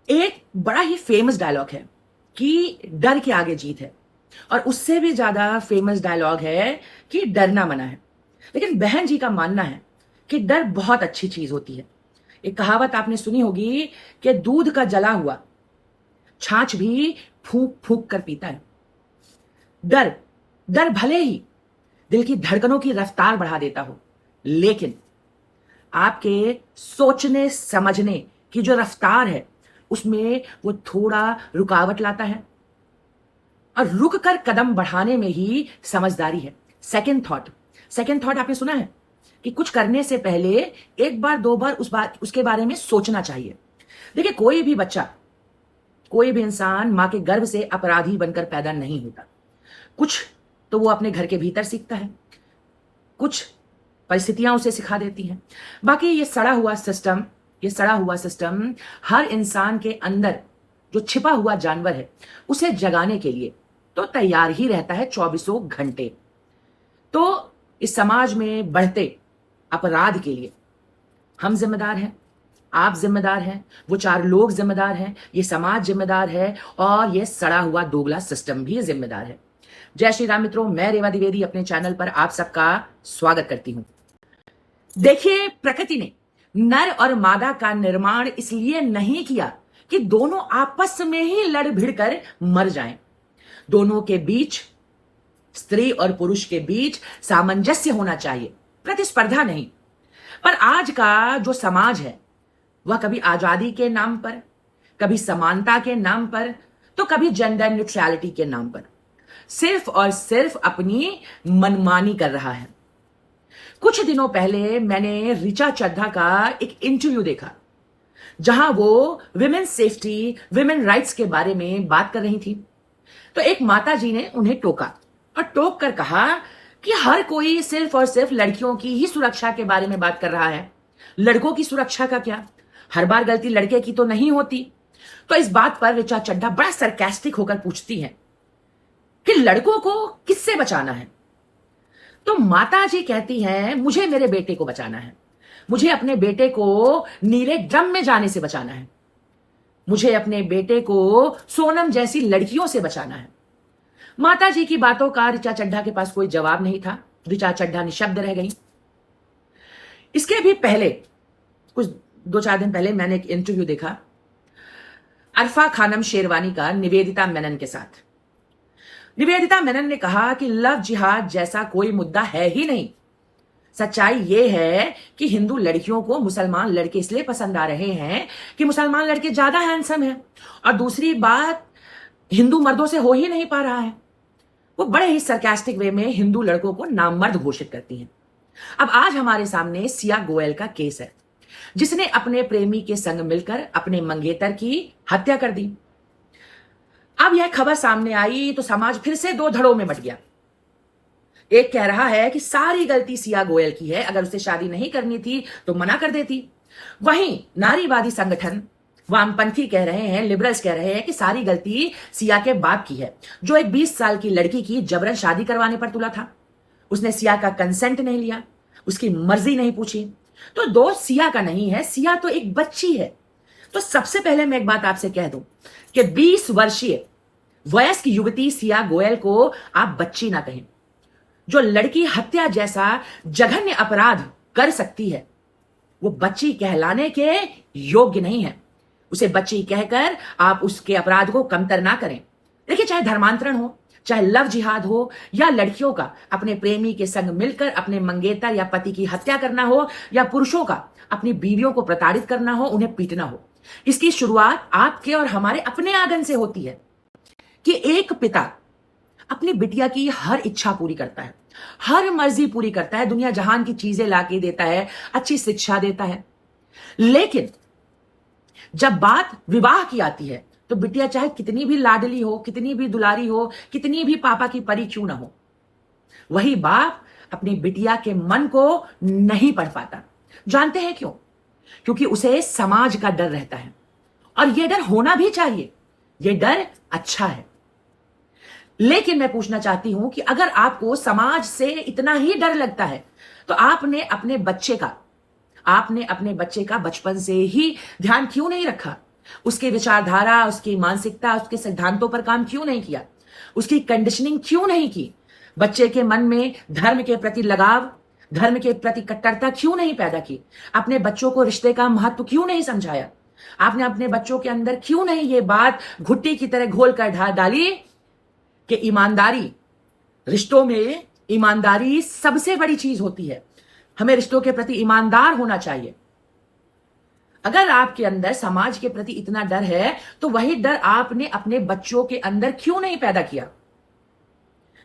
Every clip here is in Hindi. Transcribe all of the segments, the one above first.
एक बड़ा ही फेमस डायलॉग है कि डर के आगे जीत है, और उससे भी ज्यादा फेमस डायलॉग है कि डरना मना है। लेकिन बहन जी का मानना है कि डर बहुत अच्छी चीज होती है। एक कहावत आपने सुनी होगी कि दूध का जला हुआ छाछ भी फूंक फूंक कर पीता है। डर डर भले ही दिल की धड़कनों की रफ्तार बढ़ा देता हो, लेकिन आपके सोचने समझने की जो रफ्तार है उसमें वो थोड़ा रुकावट लाता है, और रुक कर कदम बढ़ाने में ही समझदारी है। सेकंड थॉट आपने सुना है कि कुछ करने से पहले एक बार दो बार उसके बारे में सोचना चाहिए। देखिए, कोई भी बच्चा, कोई भी इंसान मां के गर्भ से अपराधी बनकर पैदा नहीं होता। कुछ तो वो अपने घर के भीतर सीखता है, कुछ परिस्थितियां उसे सिखा देती हैं। बाकी ये सड़ा हुआ सिस्टम हर इंसान के अंदर जो छिपा हुआ जानवर है उसे जगाने के लिए तो तैयार ही रहता है 24 घंटे। तो इस समाज में बढ़ते अपराध के लिए हम जिम्मेदार हैं, आप जिम्मेदार हैं, वो 4 लोग जिम्मेदार हैं, ये समाज जिम्मेदार है, और ये सड़ा हुआ दोगला सिस्टम भी जिम्मेदार है। जय श्री राम मित्रों, मैं रेवा द्विवेदी अपने चैनल पर आप सबका स्वागत करती हूं। देखिए, प्रकृति ने नर और मादा का निर्माण इसलिए नहीं किया कि दोनों आपस में ही लड़ भिड़कर मर जाएं। दोनों के बीच, स्त्री और पुरुष के बीच सामंजस्य होना चाहिए, प्रतिस्पर्धा नहीं। पर आज का जो समाज है वह कभी आजादी के नाम पर, कभी समानता के नाम पर, तो कभी जेंडर न्यूट्रलिटी के नाम पर सिर्फ और सिर्फ अपनी मनमानी कर रहा है। कुछ दिनों पहले मैंने ऋचा चड्ढा का एक इंटरव्यू देखा जहां वो विमेन सेफ्टी, विमेन राइट्स के बारे में बात कर रही थी। तो एक माता जी ने उन्हें टोका और टोक कर कहा कि हर कोई सिर्फ और सिर्फ लड़कियों की ही सुरक्षा के बारे में बात कर रहा है, लड़कों की सुरक्षा का क्या? हर बार गलती लड़के की तो नहीं होती। तो इस बात पर ऋचा चड्ढा बड़ा सरकास्टिक होकर पूछती हैं कि लड़कों को किससे बचाना है? तो माता जी कहती हैं, मुझे मेरे बेटे को बचाना है, मुझे अपने बेटे को नीले ड्रम में जाने से बचाना है, मुझे अपने बेटे को सोनम जैसी लड़कियों से बचाना है। माता जी की बातों का ऋचा चड्ढा के पास कोई जवाब नहीं था। ऋचा चड्ढा निशब्द रह गई। इसके भी पहले, कुछ 2-4 दिन पहले मैंने एक इंटरव्यू देखा अरफा खानम शेरवानी का निवेदिता मेनन के साथ। निवेदिता मेनन ने कहा कि लव जिहाद जैसा कोई मुद्दा है ही नहीं। सच्चाई यह है कि हिंदू लड़कियों को मुसलमान लड़के इसलिए पसंद आ रहे हैं कि मुसलमान लड़के ज्यादा हैंडसम हैं, और दूसरी बात, हिंदू मर्दों से हो ही नहीं पा रहा है। वो बड़े ही सरकास्टिक वे में हिंदू लड़कों को नामर्द घोषित करती हैं। अब आज हमारे सामने सिया गोयल का केस है, जिसने अपने प्रेमी के संग मिलकर अपने मंगेतर की हत्या कर दी। अब यह खबर सामने आई तो समाज फिर से 2 धड़ों में बंट गया। एक कह रहा है कि सारी गलती सिया गोयल की है, अगर उसे शादी नहीं करनी थी तो मना कर देती। वहीं नारीवादी संगठन, वामपंथी कह रहे हैं, लिबरल्स कह रहे हैं कि सारी गलती सिया के बाप की है, जो एक 20 साल की लड़की की जबरन शादी करवाने पर तुला था। उसने सिया का कंसेंट नहीं लिया, उसकी मर्जी नहीं पूछी। तो दोष सिया का नहीं है, सिया तो एक बच्ची है। तो सबसे पहले मैं एक बात आपसे कह दूं कि 20 वर्षीय वयस्क युवती सिया गोयल को आप बच्ची ना कहें। जो लड़की हत्या जैसा जघन्य अपराध कर सकती है, वो बच्ची कहलाने के योग्य नहीं है। उसे बच्ची कहकर आप उसके अपराध को कमतर ना करें। देखिए, चाहे धर्मांतरण हो, चाहे लव जिहाद हो, या लड़कियों का अपने प्रेमी के संग मिलकर अपने मंगेतर या पति की हत्या करना हो, या पुरुषों का अपनी बीवियों को प्रताड़ित करना हो, उन्हें पीटना हो, इसकी शुरुआत आपके और हमारे अपने आंगन से होती है। कि एक पिता अपनी बिटिया की हर इच्छा पूरी करता है, हर मर्जी पूरी करता है, दुनिया जहान की चीजें लाके देता है, अच्छी शिक्षा देता है, लेकिन जब बात विवाह की आती है तो बिटिया चाहे कितनी भी लाडली हो, कितनी भी दुलारी हो, कितनी भी पापा की परी क्यों ना हो, वही बाप अपनी बिटिया के मन को नहीं पढ़ पाता। जानते हैं क्यों? क्योंकि उसे समाज का डर रहता है, और यह डर होना भी चाहिए, यह डर अच्छा है। लेकिन मैं पूछना चाहती हूं कि अगर आपको समाज से इतना ही डर लगता है तो आपने अपने बच्चे का बचपन से ही ध्यान क्यों नहीं रखा उसकी विचारधारा, उसकी मानसिकता, उसके सिद्धांतों पर काम क्यों नहीं किया? उसकी कंडीशनिंग क्यों नहीं की? बच्चे के मन में धर्म के प्रति लगाव, धर्म के प्रति कट्टरता क्यों नहीं पैदा की? अपने बच्चों को रिश्ते का महत्व क्यों नहीं समझाया? आपने अपने बच्चों के अंदर क्यों नहीं ये बात घुट्टी की तरह घोल कर डाली कि ईमानदारी, रिश्तों में ईमानदारी सबसे बड़ी चीज होती है। हमें रिश्तों के प्रति ईमानदार होना चाहिए। अगर आपके अंदर समाज के प्रति इतना डर है तो वही डर आपने अपने बच्चों के अंदर क्यों नहीं पैदा किया?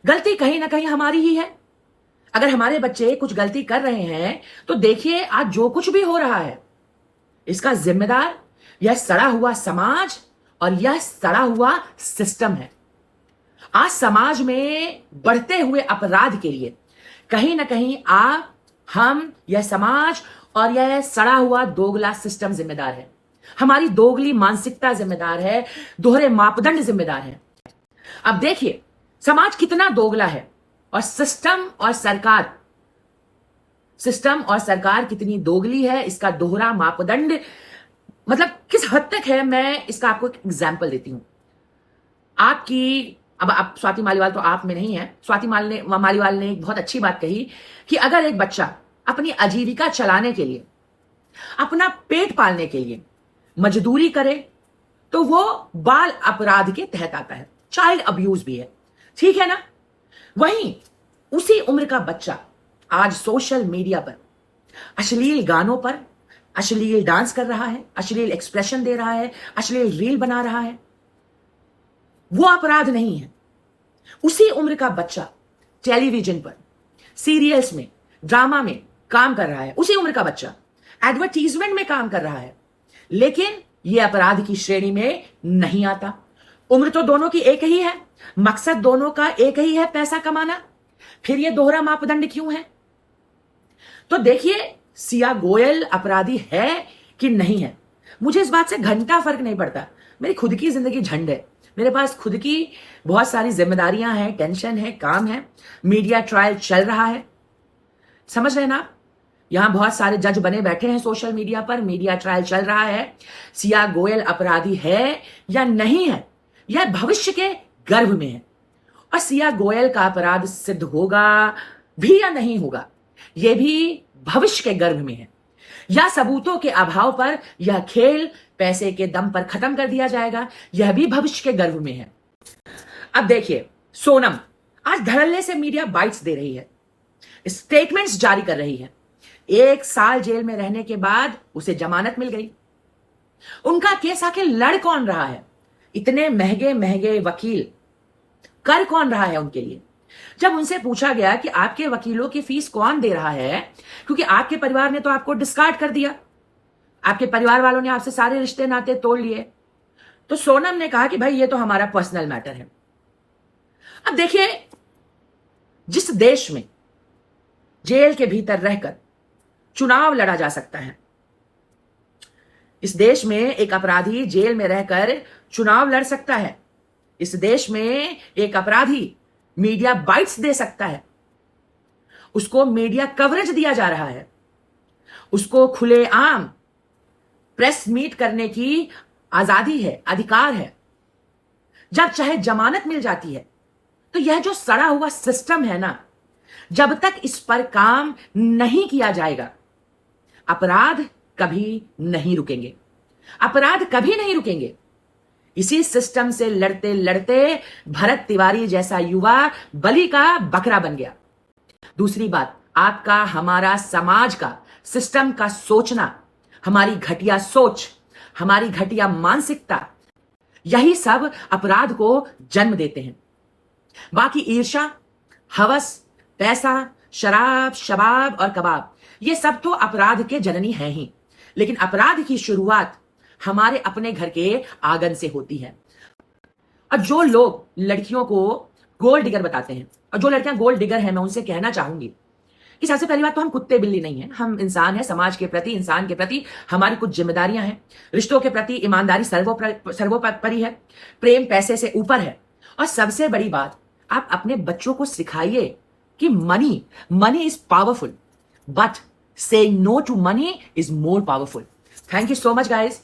गलती कहीं ना कहीं हमारी ही है। अगर हमारे बच्चे कुछ गलती कर रहे हैं तो देखिए, आज जो कुछ भी हो रहा है इसका जिम्मेदार यह सड़ा हुआ समाज और यह सड़ा हुआ सिस्टम है। आज समाज में बढ़ते हुए अपराध के लिए कहीं ना कहीं आप, हम, यह समाज और यह सड़ा हुआ दोगला सिस्टम जिम्मेदार है। हमारी दोगली मानसिकता जिम्मेदार है, दोहरे मापदंड जिम्मेदार है। अब देखिए समाज कितना दोगला है और सिस्टम और सरकार कितनी दोगली है। इसका दोहरा मापदंड मतलब किस हद तक है, मैं इसका आपको एक एग्जाम्पल देती हूं। आपकी, अब आप स्वाति मालीवाल तो आप में नहीं है, स्वाति मालीवाल ने एक बहुत अच्छी बात कही कि अगर एक बच्चा अपनी आजीविका चलाने के लिए, अपना पेट पालने के लिए मजदूरी करे तो वो बाल अपराध के तहत आता है, चाइल्ड अब्यूज भी है, ठीक है ना? वहीं उसी उम्र का बच्चा आज सोशल मीडिया पर अश्लील गानों पर अश्लील डांस कर रहा है, अश्लील एक्सप्रेशन दे रहा है, अश्लील रील बना रहा है, वो अपराध नहीं है। उसी उम्र का बच्चा टेलीविजन पर, सीरियल्स में, ड्रामा में काम कर रहा है, उसी उम्र का बच्चा एडवर्टीजमेंट में काम कर रहा है, लेकिन यह अपराध की श्रेणी में नहीं आता। उम्र तो दोनों की एक ही है, मकसद दोनों का एक ही है, पैसा कमाना। फिर यह दोहरा मापदंड क्यों है? तो देखिए, सिया गोयल अपराधी है कि नहीं है, मुझे इस बात से घंटा फर्क नहीं पड़ता। मेरी खुद की जिंदगी झंड है, मेरे पास खुद की बहुत सारी जिम्मेदारियां हैं, टेंशन है, काम है, मीडिया ट्रायल चल रहा है, समझ रहे हैं ना? यहां बहुत सारे जज बने बैठे हैं सोशल मीडिया पर, मीडिया ट्रायल चल रहा है। सिया गोयल अपराधी है या नहीं है, यह भविष्य के गर्भ में है। और सिया गोयल का अपराध सिद्ध होगा भी या नहीं होगा, यह भी भविष्य के गर्भ में है। या सबूतों के अभाव पर यह खेल पैसे के दम पर खत्म कर दिया जाएगा, यह भी भविष्य के गर्भ में है। अब देखिए, सोनम आज धड़ल्ले से मीडिया बाइट्स दे रही है, स्टेटमेंट्स जारी कर रही है। 1 साल जेल में रहने के बाद उसे जमानत मिल गई। उनका केस आखिर लड़ कौन रहा है? इतने महंगे महंगे वकील कर कौन रहा है उनके लिए? जब उनसे पूछा गया कि आपके वकीलों की फीस कौन दे रहा है, क्योंकि आपके परिवार ने तो आपको डिस्कार्ड कर दिया, आपके परिवार वालों ने आपसे सारे रिश्ते नाते तोड़ लिए, तो सोनम ने कहा कि भाई ये तो हमारा पर्सनल मैटर है। अब देखिए, जिस देश में जेल के भीतर रहकर चुनाव लड़ा जा सकता है, इस देश में एक अपराधी जेल में रहकर चुनाव लड़ सकता है, इस देश में एक अपराधी मीडिया बाइट्स दे सकता है, उसको मीडिया कवरेज दिया जा रहा है, उसको खुलेआम प्रेस मीट करने की आजादी है, अधिकार है, जब चाहे जमानत मिल जाती है। तो यह जो सड़ा हुआ सिस्टम है ना, जब तक इस पर काम नहीं किया जाएगा, अपराध कभी नहीं रुकेंगे, अपराध कभी नहीं रुकेंगे। इसी सिस्टम से लड़ते लड़ते भरत तिवारी जैसा युवा बलि का बकरा बन गया। दूसरी बात, आपका, हमारा, समाज का, सिस्टम का सोचना, हमारी घटिया सोच, हमारी घटिया मानसिकता, यही सब अपराध को जन्म देते हैं। बाकी ईर्ष्या, हवस, पैसा, शराब, शबाब और कबाब, ये सब तो अपराध के जननी हैं ही। लेकिन अपराध की शुरुआत हमारे अपने घर के आंगन से होती है। और जो लोग लड़कियों को गोल्ड डिगर बताते हैं, और जो लड़कियां गोल्ड डिगर हैं, मैं उनसे कहना चाहूंगी कि सबसे पहली बात तो हम कुत्ते बिल्ली नहीं हैं, हम इंसान हैं। समाज के प्रति, इंसान के प्रति हमारी कुछ जिम्मेदारियां हैं। रिश्तों के प्रति ईमानदारी सर्वोपरि है, प्रेम पैसे से ऊपर है। और सबसे बड़ी बात, आप अपने बच्चों को सिखाइए कि money is powerful, but saying no to money is more powerful. Thank you so much, guys.